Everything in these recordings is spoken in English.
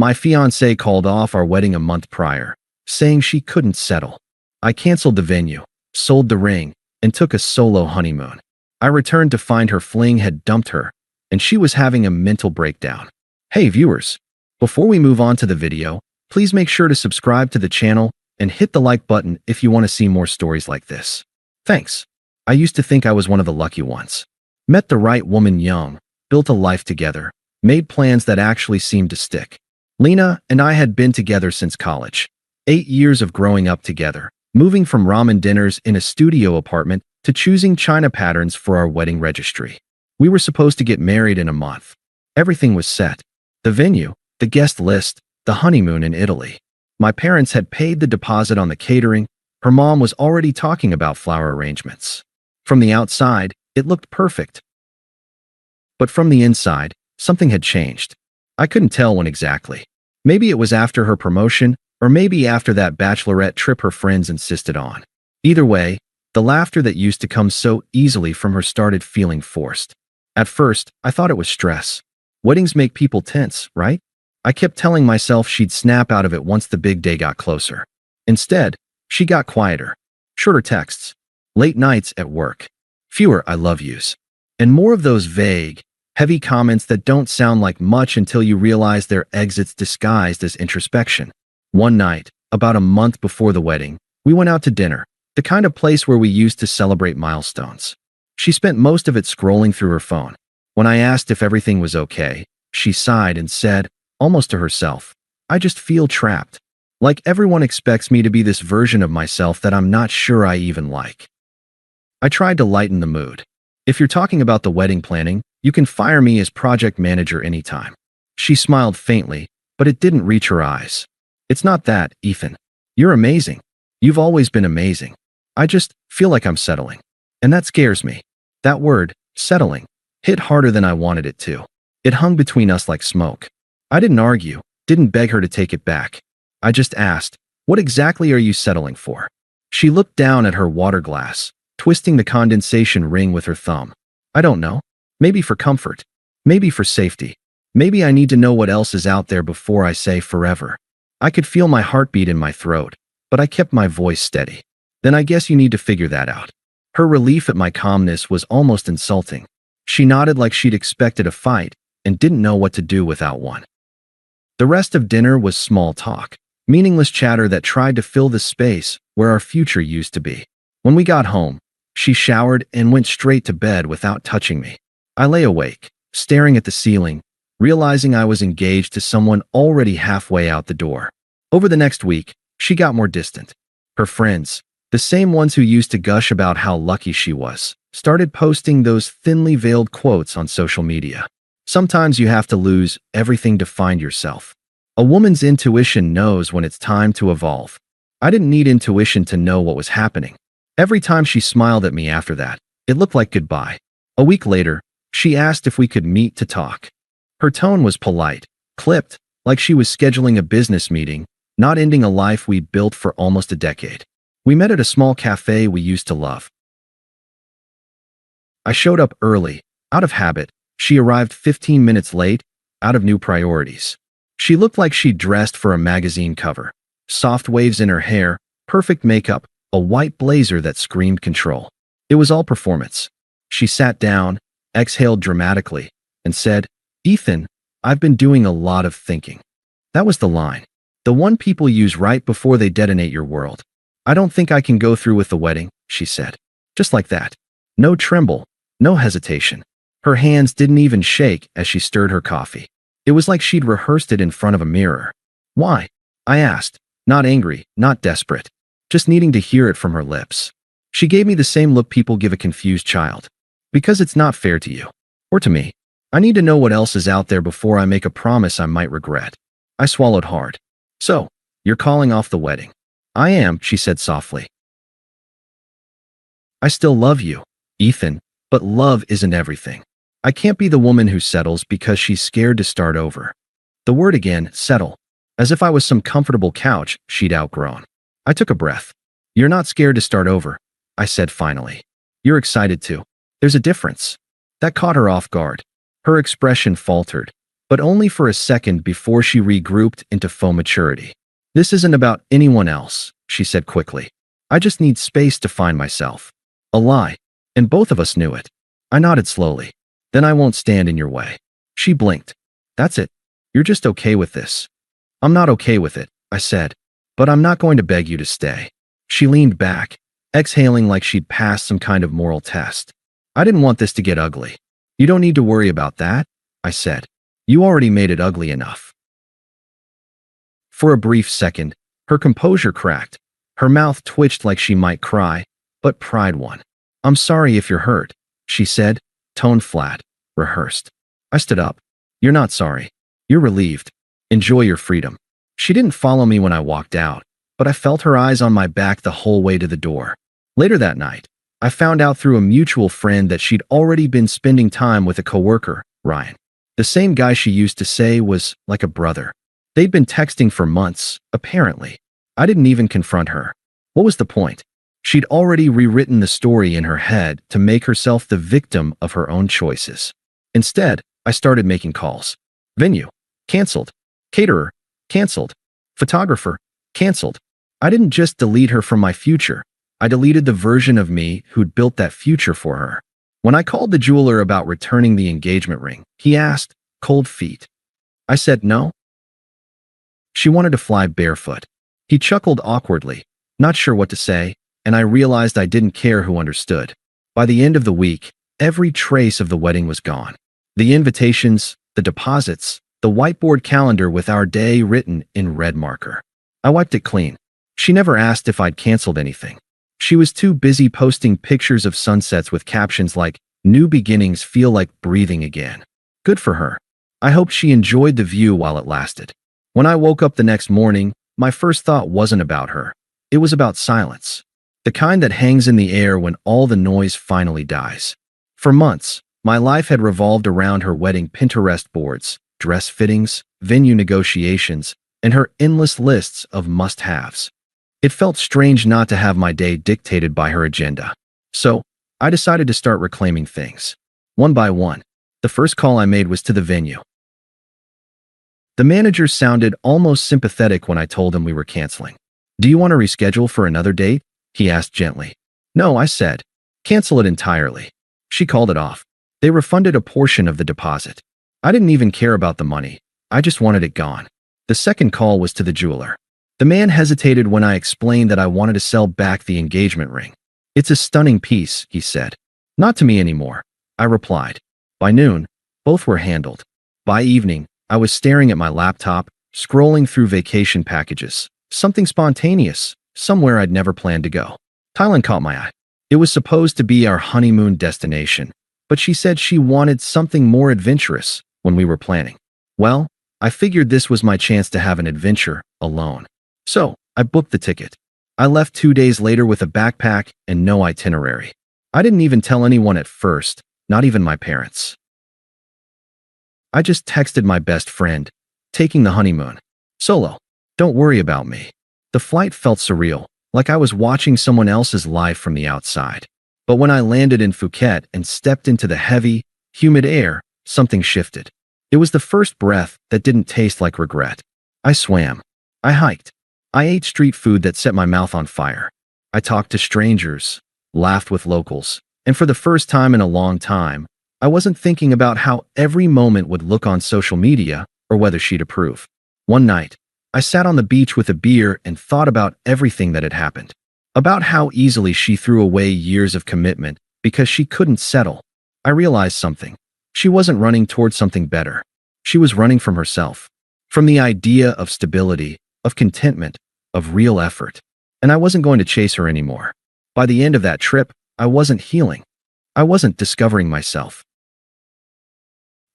My fiancée called off our wedding a month prior, saying she couldn't settle. I canceled the venue, sold the ring, and took a solo honeymoon. I returned to find her fling had dumped her, and she was having a mental breakdown. Hey viewers, before we move on to the video, please make sure to subscribe to the channel and hit the like button if you want to see more stories like this. Thanks. I used to think I was one of the lucky ones. Met the right woman young, built a life together, made plans that actually seemed to stick. Lena and I had been together since college. 8 years of growing up together, moving from ramen dinners in a studio apartment to choosing china patterns for our wedding registry. We were supposed to get married in a month. Everything was set. The venue, the guest list, the honeymoon in Italy. My parents had paid the deposit on the catering. Her mom was already talking about flower arrangements. From the outside, it looked perfect. But from the inside, something had changed. I couldn't tell when exactly. Maybe it was after her promotion, or maybe after that bachelorette trip her friends insisted on. Either way, the laughter that used to come so easily from her started feeling forced. At first, I thought it was stress. Weddings make people tense, right? I kept telling myself she'd snap out of it once the big day got closer. Instead, she got quieter. Shorter texts. Late nights at work. Fewer I love yous. And more of those vague, heavy comments that don't sound like much until you realize they're exits disguised as introspection. One night, about a month before the wedding, we went out to dinner, the kind of place where we used to celebrate milestones. She spent most of it scrolling through her phone. When I asked if everything was okay, she sighed and said, almost to herself, I just feel trapped. Like everyone expects me to be this version of myself that I'm not sure I even like. I tried to lighten the mood. If you're talking about the wedding planning, you can fire me as project manager anytime. She smiled faintly, but it didn't reach her eyes. It's not that, Ethan. You're amazing. You've always been amazing. I just feel like I'm settling. And that scares me. That word, settling, hit harder than I wanted it to. It hung between us like smoke. I didn't argue, didn't beg her to take it back. I just asked, what exactly are you settling for? She looked down at her water glass, twisting the condensation ring with her thumb. I don't know. Maybe for comfort. Maybe for safety. Maybe I need to know what else is out there before I say forever. I could feel my heartbeat in my throat, but I kept my voice steady. Then I guess you need to figure that out. Her relief at my calmness was almost insulting. She nodded like she'd expected a fight and didn't know what to do without one. The rest of dinner was small talk, meaningless chatter that tried to fill the space where our future used to be. When we got home, she showered and went straight to bed without touching me. I lay awake, staring at the ceiling, realizing I was engaged to someone already halfway out the door. Over the next week, she got more distant. Her friends, the same ones who used to gush about how lucky she was, started posting those thinly veiled quotes on social media. Sometimes you have to lose everything to find yourself. A woman's intuition knows when it's time to evolve. I didn't need intuition to know what was happening. Every time she smiled at me after that, it looked like goodbye. A week later, she asked if we could meet to talk. Her tone was polite, clipped, like she was scheduling a business meeting, not ending a life we built for almost a decade. We met at a small cafe we used to love. I showed up early, out of habit. She arrived 15 minutes late, out of new priorities. She looked like she'd dressed for a magazine cover. Soft waves in her hair, perfect makeup, a white blazer that screamed control. It was all performance. She sat down, exhaled dramatically, and said, Ethan, I've been doing a lot of thinking. That was the line. The one people use right before they detonate your world. I don't think I can go through with the wedding, she said. Just like that. No tremble, no hesitation. Her hands didn't even shake as she stirred her coffee. It was like she'd rehearsed it in front of a mirror. Why? I asked, not angry, not desperate, just needing to hear it from her lips. She gave me the same look people give a confused child. Because it's not fair to you. Or to me. I need to know what else is out there before I make a promise I might regret. I swallowed hard. So, you're calling off the wedding. I am, she said softly. I still love you, Ethan, but love isn't everything. I can't be the woman who settles because she's scared to start over. The word again, settle. As if I was some comfortable couch she'd outgrown. I took a breath. You're not scared to start over, I said finally. You're excited to. There's a difference. That caught her off guard. Her expression faltered. but only for a second before she regrouped into faux maturity. "This isn't about anyone else," she said quickly. "I just need space to find myself." A lie, and both of us knew it. I nodded slowly. "Then I won't stand in your way." She blinked. "That's it. You're just okay with this." "I'm not okay with it," I said, "but I'm not going to beg you to stay." She leaned back, exhaling like she'd passed some kind of moral test. "I didn't want this to get ugly." "You don't need to worry about that," I said. "You already made it ugly enough." For a brief second, her composure cracked. Her mouth twitched like she might cry, but pride won. "I'm sorry if you're hurt," she said, tone flat, rehearsed. I stood up. "You're not sorry. You're relieved. Enjoy your freedom." She didn't follow me when I walked out, but I felt her eyes on my back the whole way to the door. Later that night, I found out through a mutual friend that she'd already been spending time with a coworker, Ryan. The same guy she used to say was like a brother. They'd been texting for months, apparently. I didn't even confront her. What was the point? She'd already rewritten the story in her head to make herself the victim of her own choices. Instead, I started making calls. Venue, canceled. Caterer, canceled. Photographer, canceled. I didn't just delete her from my future. I deleted the version of me who'd built that future for her. When I called the jeweler about returning the engagement ring, he asked, "Cold feet?" I said no. She wanted to fly barefoot. He chuckled awkwardly, not sure what to say, and I realized I didn't care who understood. By the end of the week, every trace of the wedding was gone. The invitations, the deposits, the whiteboard calendar with our day written in red marker. I wiped it clean. She never asked if I'd canceled anything. She was too busy posting pictures of sunsets with captions like, "New beginnings feel like breathing again." Good for her. I hoped she enjoyed the view while it lasted. When I woke up the next morning, my first thought wasn't about her. It was about silence. The kind that hangs in the air when all the noise finally dies. For months, my life had revolved around her wedding Pinterest boards, dress fittings, venue negotiations, and her endless lists of must-haves. It felt strange not to have my day dictated by her agenda. So, I decided to start reclaiming things. One by one. The first call I made was to the venue. The manager sounded almost sympathetic when I told him we were canceling. "Do you want to reschedule for another date?" he asked gently. "No," I said. "Cancel it entirely." She called it off. They refunded a portion of the deposit. I didn't even care about the money. I just wanted it gone. The second call was to the jeweler. The man hesitated when I explained that I wanted to sell back the engagement ring. "It's a stunning piece," he said. "Not to me anymore," I replied. By noon, both were handled. By evening, I was staring at my laptop, scrolling through vacation packages. Something spontaneous, somewhere I'd never planned to go. Thailand caught my eye. It was supposed to be our honeymoon destination, but she said she wanted something more adventurous when we were planning. Well, I figured this was my chance to have an adventure alone. So, I booked the ticket. I left 2 days later with a backpack and no itinerary. I didn't even tell anyone at first, not even my parents. I just texted my best friend, "Taking the honeymoon. Solo. Don't worry about me." The flight felt surreal, like I was watching someone else's life from the outside. But when I landed in Phuket and stepped into the heavy, humid air, something shifted. It was the first breath that didn't taste like regret. I swam. I hiked. I ate street food that set my mouth on fire. I talked to strangers, laughed with locals, and for the first time in a long time, I wasn't thinking about how every moment would look on social media or whether she'd approve. One night, I sat on the beach with a beer and thought about everything that had happened. About how easily she threw away years of commitment because she couldn't settle. I realized something. She wasn't running towards something better. She was running from herself. From the idea of stability, of contentment, of real effort. And I wasn't going to chase her anymore. By the end of that trip, I wasn't healing. I wasn't discovering myself.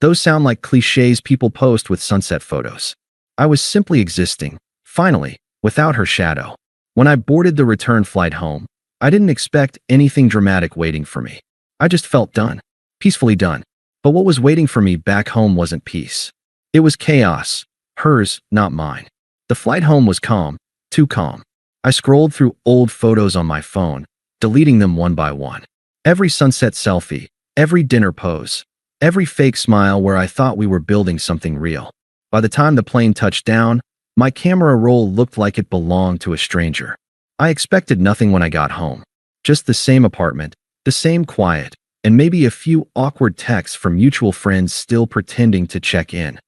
Those sound like cliches people post with sunset photos. I was simply existing, finally, without her shadow. When I boarded the return flight home, I didn't expect anything dramatic waiting for me. I just felt done, peacefully done. But what was waiting for me back home wasn't peace. It was chaos, hers, not mine. The flight home was calm, too calm. I scrolled through old photos on my phone, deleting them one by one. Every sunset selfie, every dinner pose, Every fake smile where I thought we were building something real. By the time the plane touched down, my camera roll looked like it belonged to a stranger. I expected nothing when I got home. Just the same apartment, the same quiet, and maybe a few awkward texts from mutual friends still pretending to check in.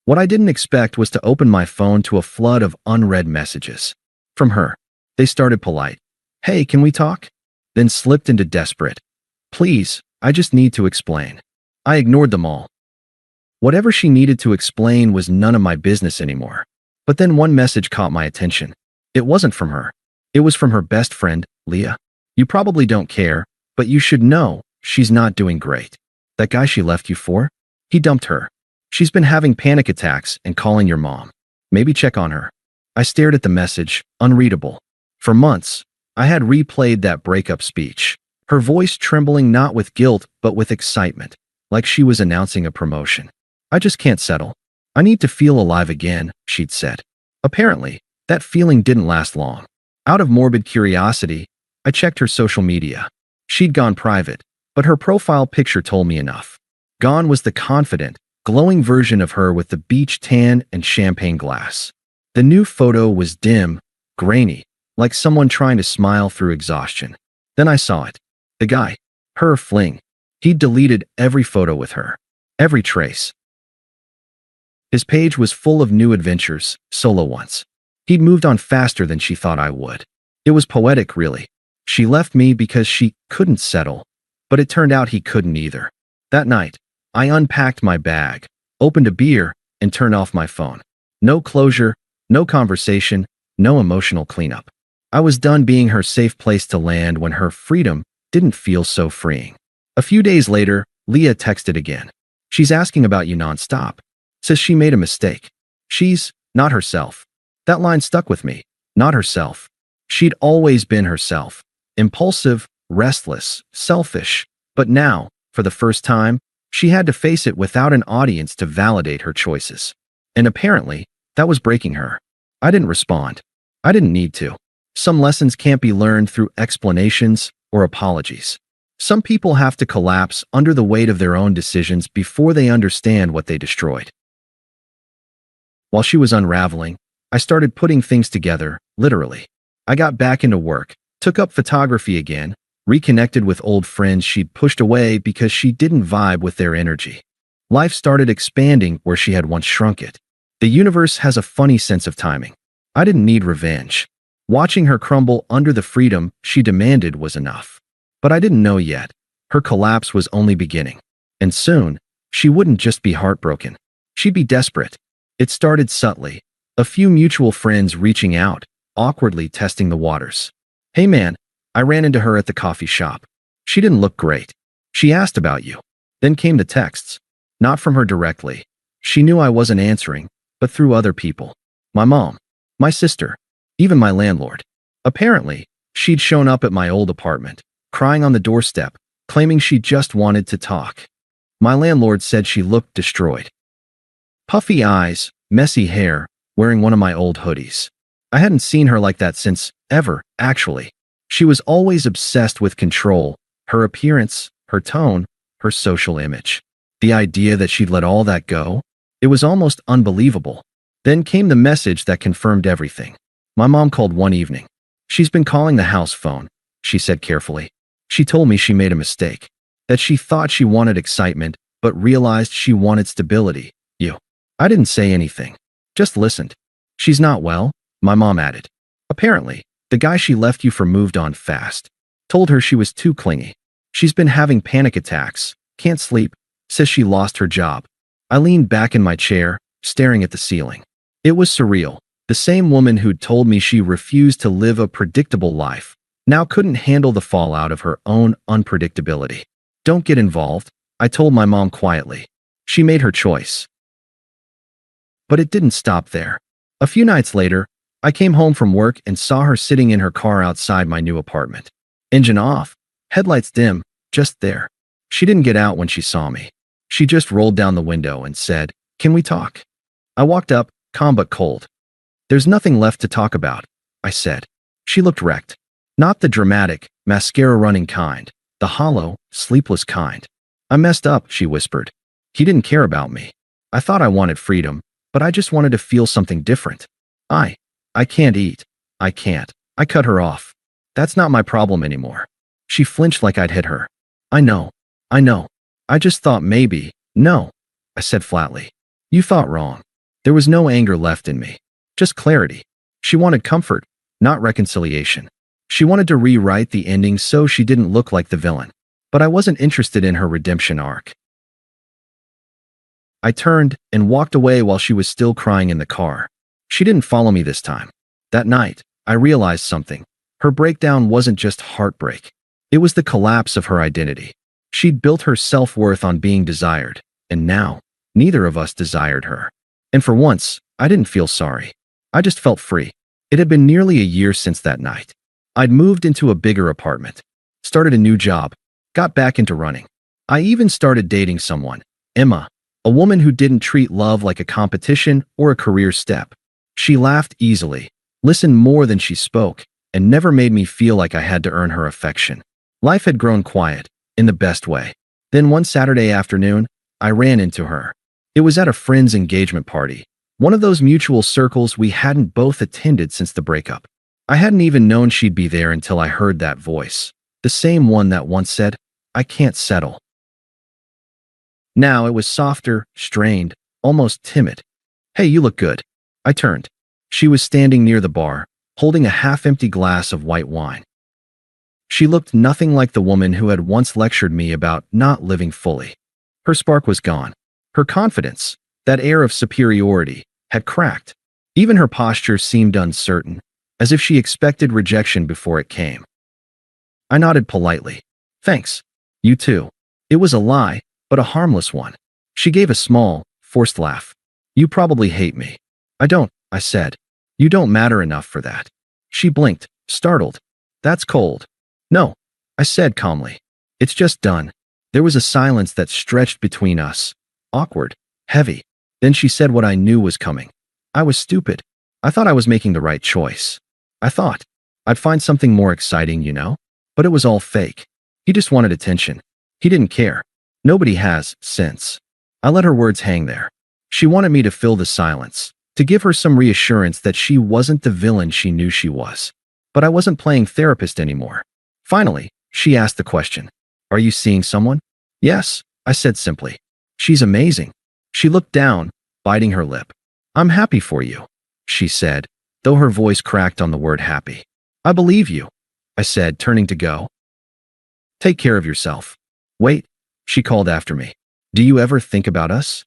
What I didn't expect was to open my phone to a flood of unread messages. From her. They started polite. "Hey, can we talk?" Then slipped into desperate. "Please, I just need to explain." I ignored them all. Whatever she needed to explain was none of my business anymore. But then one message caught my attention. It wasn't from her. It was from her best friend, Leah. "You probably don't care, but you should know she's not doing great. That guy she left you for? He dumped her. She's been having panic attacks and calling your mom. Maybe check on her." I stared at the message, unreadable. For months, I had replayed that breakup speech, her voice trembling not with guilt but with excitement, like she was announcing a promotion. "I just can't settle. I need to feel alive again," she'd said. Apparently, that feeling didn't last long. Out of morbid curiosity, I checked her social media. She'd gone private, but her profile picture told me enough. Gone was the confident, glowing version of her with the beach tan and champagne glass. The new photo was dim, grainy, like someone trying to smile through exhaustion. Then I saw it. The guy. Her fling. He'd deleted every photo with her. Every trace. His page was full of new adventures, solo ones. He'd moved on faster than she thought I would. It was poetic, really. She left me because she couldn't settle, but it turned out he couldn't either. That night, I unpacked my bag, opened a beer, and turned off my phone. No closure, no conversation, no emotional cleanup. I was done being her safe place to land when her freedom didn't feel so freeing. A few days later, Leah texted again. "She's asking about you nonstop. Says she made a mistake. She's not herself." That line stuck with me. Not herself. She'd always been herself. Impulsive, restless, selfish. But now, for the first time, she had to face it without an audience to validate her choices. And apparently, that was breaking her. I didn't respond. I didn't need to. Some lessons can't be learned through explanations or apologies. Some people have to collapse under the weight of their own decisions before they understand what they destroyed. While she was unraveling, I started putting things together, literally. I got back into work, took up photography again, reconnected with old friends she'd pushed away because she didn't vibe with their energy. Life started expanding where she had once shrunk it. The universe has a funny sense of timing. I didn't need revenge. Watching her crumble under the freedom she demanded was enough. But I didn't know yet. Her collapse was only beginning. And soon, she wouldn't just be heartbroken. She'd be desperate. It started subtly. A few mutual friends reaching out, awkwardly testing the waters. "Hey man," I ran into her at the coffee shop. She didn't look great. "She asked about you." Then came the texts. Not from her directly. She knew I wasn't answering, but through other people. My mom. My sister. Even my landlord. Apparently, she'd shown up at my old apartment, crying on the doorstep, claiming she just wanted to talk. My landlord said she looked destroyed. Puffy eyes, messy hair, wearing one of my old hoodies. I hadn't seen her like that since, ever, actually. She was always obsessed with control, her appearance, her tone, her social image. The idea that she'd let all that go? It was almost unbelievable. Then came the message that confirmed everything. My mom called one evening. "She's been calling the house phone," she said carefully. "She told me she made a mistake. That she thought she wanted excitement, but realized she wanted stability. You." I didn't say anything. Just listened. "She's not well," my mom added. "Apparently, the guy she left you for moved on fast. Told her she was too clingy. She's been having panic attacks, can't sleep, says she lost her job." I leaned back in my chair, staring at the ceiling. It was surreal. The same woman who'd told me she refused to live a predictable life now couldn't handle the fallout of her own unpredictability. "Don't get involved," I told my mom quietly. She made her choice. But it didn't stop there. A few nights later, I came home from work and saw her sitting in her car outside my new apartment. Engine off, headlights dim, just there. She didn't get out when she saw me. She just rolled down the window and said, "Can we talk?" I walked up, calm but cold. "There's nothing left to talk about," I said. She looked wrecked. Not the dramatic, mascara-running kind, the hollow, sleepless kind. "I messed up," she whispered. He didn't care about me. I thought I wanted freedom, but I just wanted to feel something different. I can't eat. I can't. I cut her off. That's not my problem anymore. She flinched like I'd hit her. I know. I know. I just thought maybe. No, I said flatly. You thought wrong. There was no anger left in me. Just clarity. She wanted comfort, not reconciliation. She wanted to rewrite the ending so she didn't look like the villain. But I wasn't interested in her redemption arc. I turned and walked away while she was still crying in the car. She didn't follow me this time. That night, I realized something. Her breakdown wasn't just heartbreak. It was the collapse of her identity. She'd built her self-worth on being desired, and now, neither of us desired her. And for once, I didn't feel sorry. I just felt free. It had been nearly a year since that night. I'd moved into a bigger apartment, started a new job, got back into running. I even started dating someone, Emma, a woman who didn't treat love like a competition or a career step. She laughed easily, listened more than she spoke, and never made me feel like I had to earn her affection. Life had grown quiet, in the best way. Then one Saturday afternoon, I ran into her. It was at a friend's engagement party, one of those mutual circles we hadn't both attended since the breakup. I hadn't even known she'd be there until I heard that voice, the same one that once said, "I can't settle." Now it was softer, strained, almost timid. "Hey, you look good." I turned. She was standing near the bar, holding a half-empty glass of white wine. She looked nothing like the woman who had once lectured me about not living fully. Her spark was gone. Her confidence, that air of superiority, had cracked. Even her posture seemed uncertain, as if she expected rejection before it came. I nodded politely. "Thanks. You too." It was a lie, but a harmless one. She gave a small, forced laugh. "You probably hate me." "I don't," I said. "You don't matter enough for that." She blinked, startled. "That's cold." "No," I said calmly. "It's just done." There was a silence that stretched between us, awkward, heavy. Then she said what I knew was coming. I was stupid. I thought I was making the right choice. I thought I'd find something more exciting, you know? But it was all fake. He just wanted attention. He didn't care. Nobody has, since. I let her words hang there. She wanted me to fill the silence, to give her some reassurance that she wasn't the villain she knew she was. But I wasn't playing therapist anymore. Finally, she asked the question. "Are you seeing someone?" "Yes," I said simply. "She's amazing." She looked down, biting her lip. "I'm happy for you," she said, though her voice cracked on the word happy. "I believe you," I said, turning to go. "Take care of yourself." "Wait," she called after me. "Do you ever think about us?"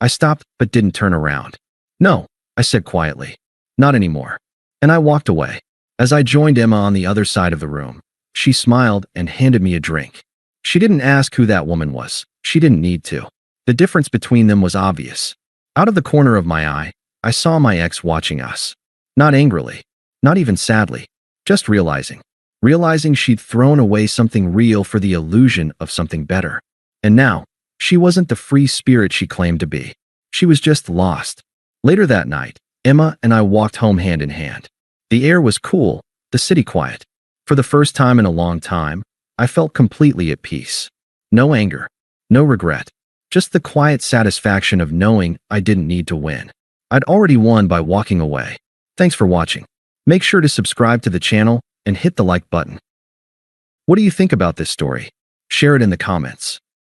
I stopped but didn't turn around. "No," I said quietly. "Not anymore." And I walked away. As I joined Emma on the other side of the room, she smiled and handed me a drink. She didn't ask who that woman was. She didn't need to. The difference between them was obvious. Out of the corner of my eye, I saw my ex watching us. Not angrily, not even sadly, just realizing she'd thrown away something real for the illusion of something better. And now, she wasn't the free spirit she claimed to be. She was just lost. Later that night, Emma and I walked home hand in hand. The air was cool, the city quiet. For the first time in a long time, I felt completely at peace. No anger, no regret, just the quiet satisfaction of knowing I didn't need to win. I'd already won by walking away. Thanks for watching. Make sure to subscribe to the channel and hit the like button. What do you think about this story? Share it in the comments.